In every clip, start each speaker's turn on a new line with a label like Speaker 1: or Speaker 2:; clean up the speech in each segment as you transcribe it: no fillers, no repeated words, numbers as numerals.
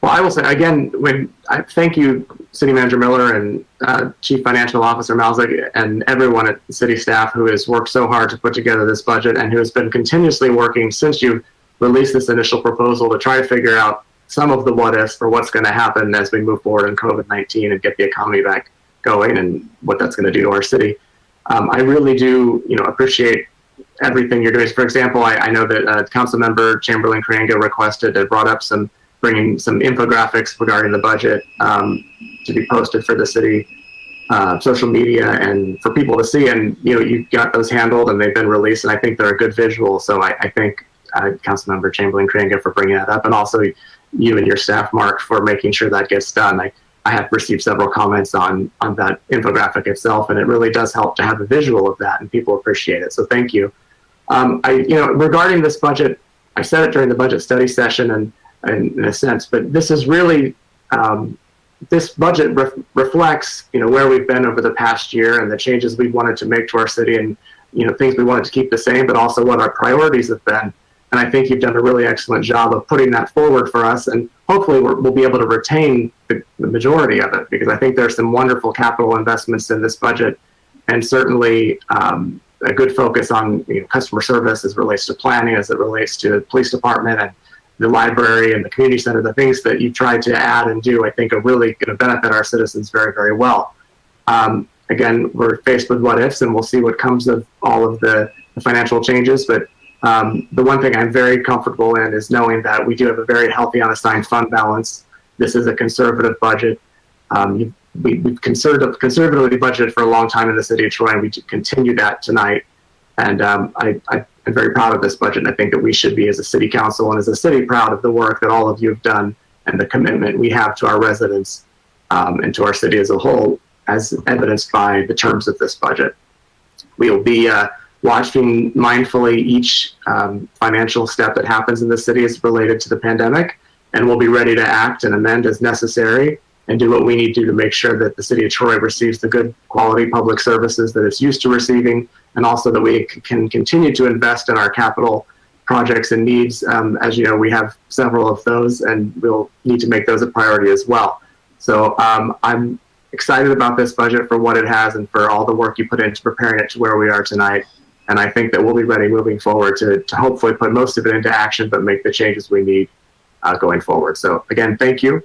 Speaker 1: Well, I will say again, when I thank you, City Manager Miller and Chief Financial Officer Malzig, and everyone at the city staff who has worked so hard to put together this budget and who has been continuously working since you released this initial proposal to try to figure out some of the what ifs for what's going to happen as we move forward in COVID-19 and get the economy back going and what that's going to do to our city. I really do, appreciate everything you're doing. For example, I know that Councilmember Chamberlain Krianga brought up bringing some infographics regarding the budget to be posted for the city social media and for people to see. And, you got those handled and they've been released, and I think they're a good visual. So I thank Councilmember Chamberlain Krianga for bringing that up, and also you and your staff, Mark, for making sure that gets done. I have received several comments on that infographic itself, and it really does help to have a visual of that, and people appreciate it. So thank you. Regarding this budget, I said it during the budget study session, and in a sense, but this is really this budget reflects where we've been over the past year and the changes we've wanted to make to our city, and things we wanted to keep the same, but also what our priorities have been. And I think you've done a really excellent job of putting that forward for us, and hopefully we'll be able to retain the majority of it, because I think there's some wonderful capital investments in this budget, and certainly a good focus on customer service as it relates to planning, as it relates to the police department and the library and the community center. The things that you've tried to add and do, I think, are really going to benefit our citizens very, very well. Again, we're faced with what ifs, and we'll see what comes of all of the financial changes, but the one thing I'm very comfortable in is knowing that we do have a very healthy unassigned fund balance. This is a conservative budget. We've conservatively budgeted for a long time in the city of Troy, and we continue that tonight. And I'm very proud of this budget, and I think that we should be, as a city council and as a city, proud of the work that all of you have done and the commitment we have to our residents and to our city as a whole, as evidenced by the terms of this budget. We'll be watching mindfully each financial step that happens in the city as related to the pandemic, and we'll be ready to act and amend as necessary and do what we need to make sure that the city of Troy receives the good quality public services that it's used to receiving, and also that we can continue to invest in our capital projects and needs. As you know, we have several of those, and we'll need to make those a priority as well. So I'm excited about this budget for what it has and for all the work you put into preparing it to where we are tonight. And I think that we'll be ready moving forward to hopefully put most of it into action, but make the changes we need going forward. So again, thank you.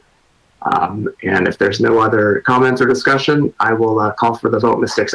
Speaker 1: And if there's no other comments or discussion, I will call for the vote, Ms. Dixon.